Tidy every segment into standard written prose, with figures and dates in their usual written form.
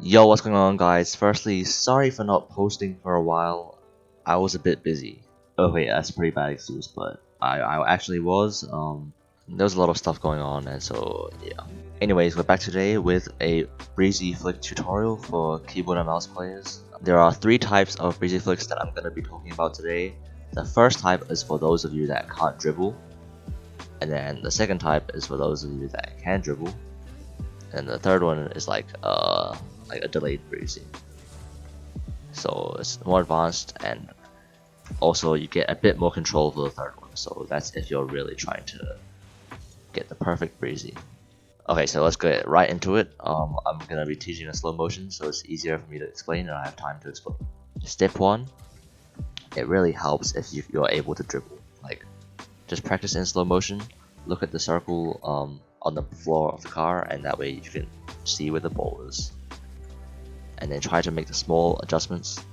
Yo, what's going on, guys? Firstly, sorry for not posting for a while. I was a bit busy. Oh wait, that's a pretty bad excuse, but I actually was. There was a lot of stuff going on, and so yeah. Anyways, we're back today with a Breezy flick tutorial for keyboard and mouse players. There are three types of Breezy flicks that I'm gonna be talking about today. The first type is for those of you that can't dribble, and then the second type is for those of you that can dribble, and the third one is like a delayed Breezy. So it's more advanced, and also you get a bit more control for the third one. So that's if you're really trying to get the perfect Breezy. Okay, so let's get right into it. I'm gonna be teaching in slow motion, so it's easier for me to explain and I have time to explain. Step 1, it really helps if you're able to dribble. Like, just practice in slow motion, look at the circle on the floor of the car, and that way you can see where the ball is. And then try to make the small adjustments.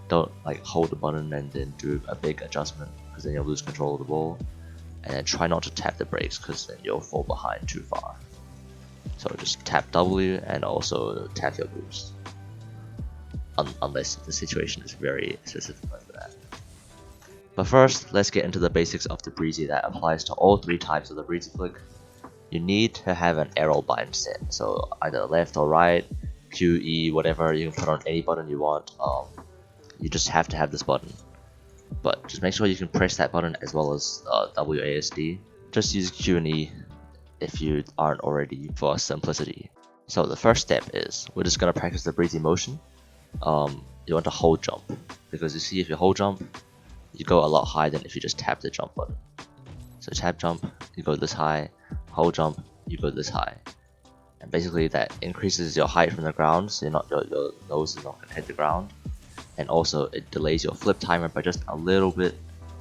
Don't like hold the button and then do a big adjustment, because then you'll lose control of the ball. And then try not to tap the brakes, because then you'll fall behind too far. So just tap W and also tap your boost, unless the situation is very specific like that. But first, let's get into the basics of the Breezy that applies to all three types of the Breezy flick. You need to have an arrow bind set, so either left or right, Q, E, whatever, you can put on any button you want. You just have to have this button. But just make sure you can press that button as well as WASD. Just use Q and E if you aren't already, for simplicity. So the first step is, we're just going to practice the Breezy motion. You want to hold jump, because you see if you hold jump, you go a lot higher than if you just tap the jump button. So tap jump, you go this high, hold jump, you go this high. And basically that increases your height from the ground, so your nose is not going to hit the ground. And also it delays your flip timer by just a little bit,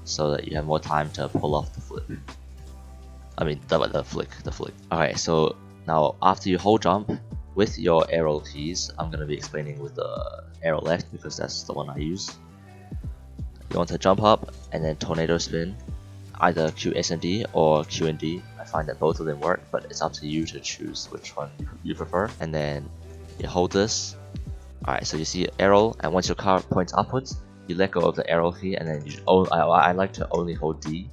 so that you have more time to pull off the flip. I mean the flick. Alright, so now after you hold jump with your arrow keys, I'm going to be explaining with the arrow left because that's the one I use. You want to jump up and then tornado spin, either Q, S, and D or Q and D. I find that both of them work, but it's up to you to choose which one you prefer. And then you hold this. Alright, so you see arrow, and once your car points upwards, you let go of the arrow key, and then I like to only hold D.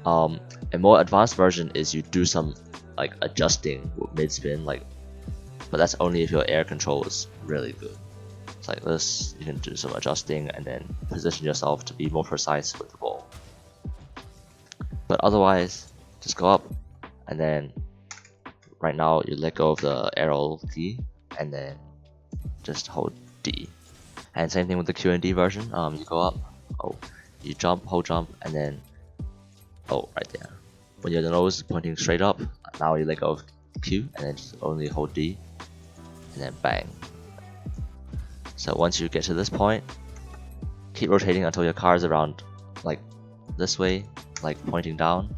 A more advanced version is you do some like adjusting mid spin, but that's only if your air control is really good. It's like this, you can do some adjusting and then position yourself to be more precise with the ball. But otherwise, just go up, and then right now you let go of the arrow key, and then just hold D. And same thing with the Q and D version. You go up, you jump, hold jump, and then right there. When your nose is pointing straight up, now you let go of Q and then just only hold D, and then bang. So once you get to this point, keep rotating until your car is around like this way, like pointing down,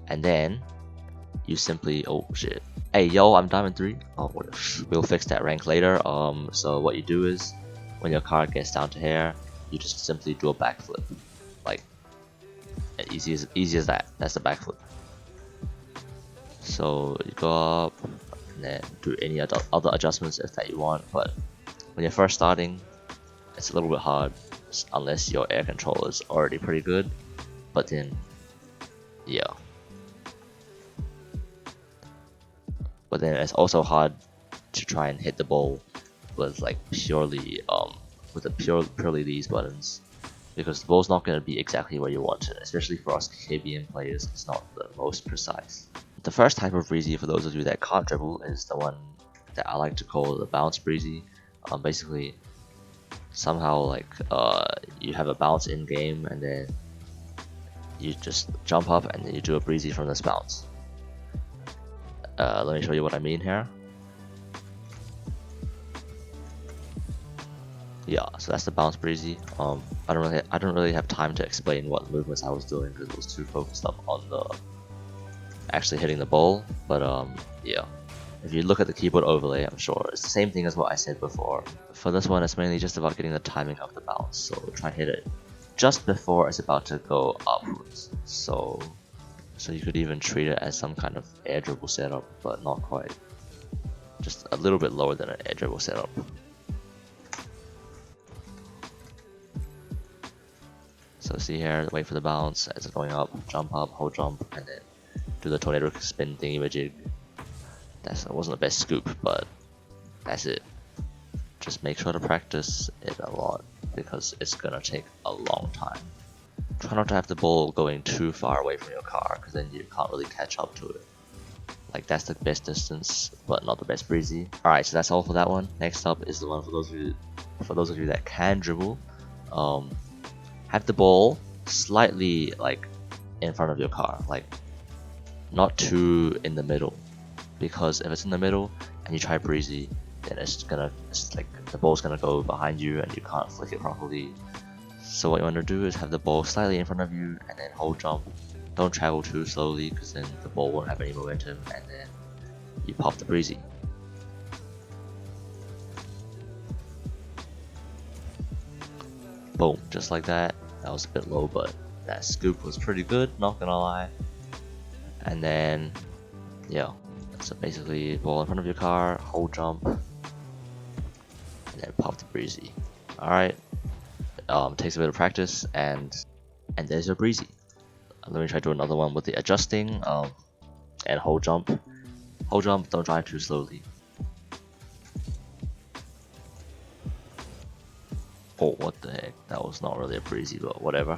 and then you simply hey yo, I'm diamond 3. We'll fix that rank later. So what you do is, when your car gets down to here, you just simply do a backflip, like easy as that. That's the backflip. So you go up and then do any other adjustments if that you want, but when you're first starting, it's a little bit hard unless your air control is already pretty good. But then yeah, but then it's also hard to try and hit the ball with like purely these buttons, because the ball's not going to be exactly where you want it, especially for us KBM players. It's not the most precise. The first type of Breezy, for those of you that can't dribble, is the one that I like to call the bounce Breezy. Basically, somehow like you have a bounce in game, and then you just jump up and then you do a Breezy from this bounce. Let me show you what I mean here. Yeah, so that's the bounce Breezy. I don't really have time to explain what movements I was doing because it was too focused up on the actually hitting the ball. But yeah, if you look at the keyboard overlay, I'm sure it's the same thing as what I said before. For this one, it's mainly just about getting the timing of the bounce. So try and hit it just before it's about to go upwards. So you could even treat it as some kind of air dribble setup, but not quite. just a little bit lower than an air dribble setup. So see here, wait for the bounce as it's going up, hold jump, and then do the tornado spin thingy-majig. That wasn't the best scoop, but that's it. Just make sure to practice it a lot because it's gonna take a long time. Try not to have the ball going too far away from your car because then you can't really catch up to it. Like that's the best distance, but not the best breezy. Alright, so that's all for that one. Next up is the one for those of you that can dribble. Have the ball slightly like in front of your car, like not too in the middle, because if it's in the middle and you try breezy, then it's like the ball's gonna go behind you and you can't flick it properly. So what you want to do is have the ball slightly in front of you and then hold jump. Don't travel too slowly because then the ball won't have any momentum, and then you pop the breezy. Boom, just like that. That was a bit low, but that scoop was pretty good, not gonna lie. And then, yeah, so basically ball in front of your car, hold jump, and then pop the breezy. Alright, takes a bit of practice, and there's your breezy. Let me try to do another one with the adjusting, and hold jump. Hold jump, don't drive too slowly. Oh, what the heck, that was not really a breezy, but whatever.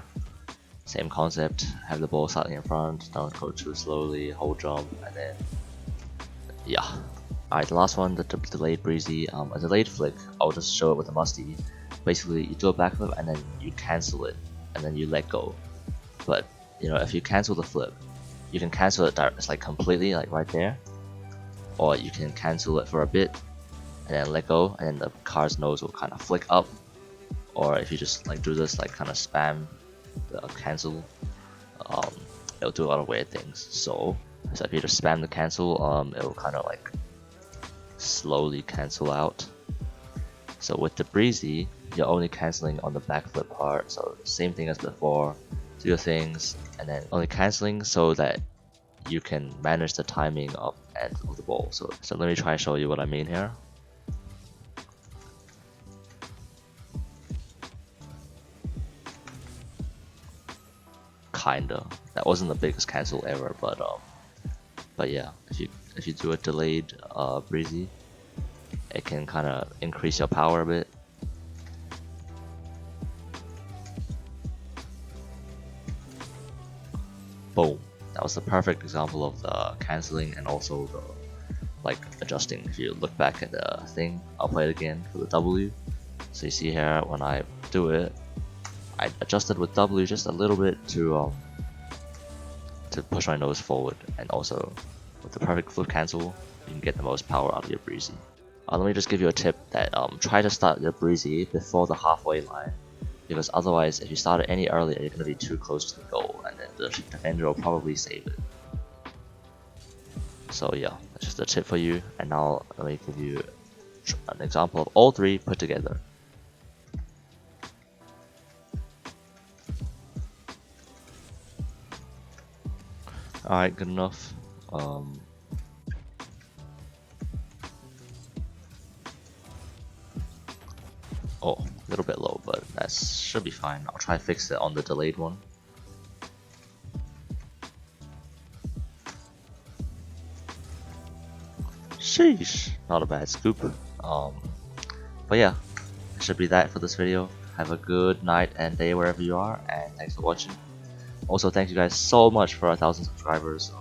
Same concept, have the ball slightly in front, don't go too slowly, hold jump, and then, yeah. Alright, the last one, the delayed breezy. A delayed flick, I'll just show it with a musty. Basically, you do a backflip and then you cancel it, and then you let go. But, you know, if you cancel the flip, you can cancel it it's like completely, like right there. Or you can cancel it for a bit, and then let go, and then the car's nose will kind of flick up. Or if you just like do this, like kind of spam the cancel, it'll do a lot of weird things. So if you just spam the cancel, it'll kind of like slowly cancel out. So with the breezy, you're only canceling on the backflip part. So same thing as before, do your things, and then only canceling so that you can manage the timing of the ball. So let me try and show you what I mean here. Kinda. That wasn't the biggest cancel ever, but yeah, if you do a delayed breezy, it can kind of increase your power a bit. Boom. That was the perfect example of the canceling and also the like adjusting. If you look back at the thing, I'll play it again for the W. So you see here when I do it, I adjusted with W just a little bit to push my nose forward, and also with the perfect flip cancel, you can get the most power out of your breezy. Let me just give you a tip that try to start your breezy before the halfway line, because otherwise if you start it any earlier, you're going to be too close to the goal, and then the defender will probably save it. So yeah, that's just a tip for you, and now let me give you an example of all three put together. Alright, good enough. Oh, a little bit low, but that should be fine. I'll try to fix it on the delayed one. Sheesh, not a bad scoop. But yeah, that should be that for this video. Have a good night and day wherever you are, and thanks for watching. Also, thank you guys so much for 1,000 subscribers.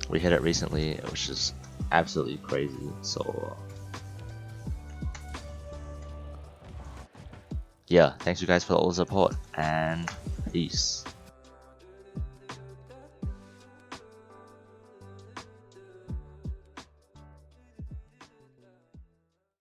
We hit it recently, which is absolutely crazy. So yeah, thanks you guys for all the support, and peace.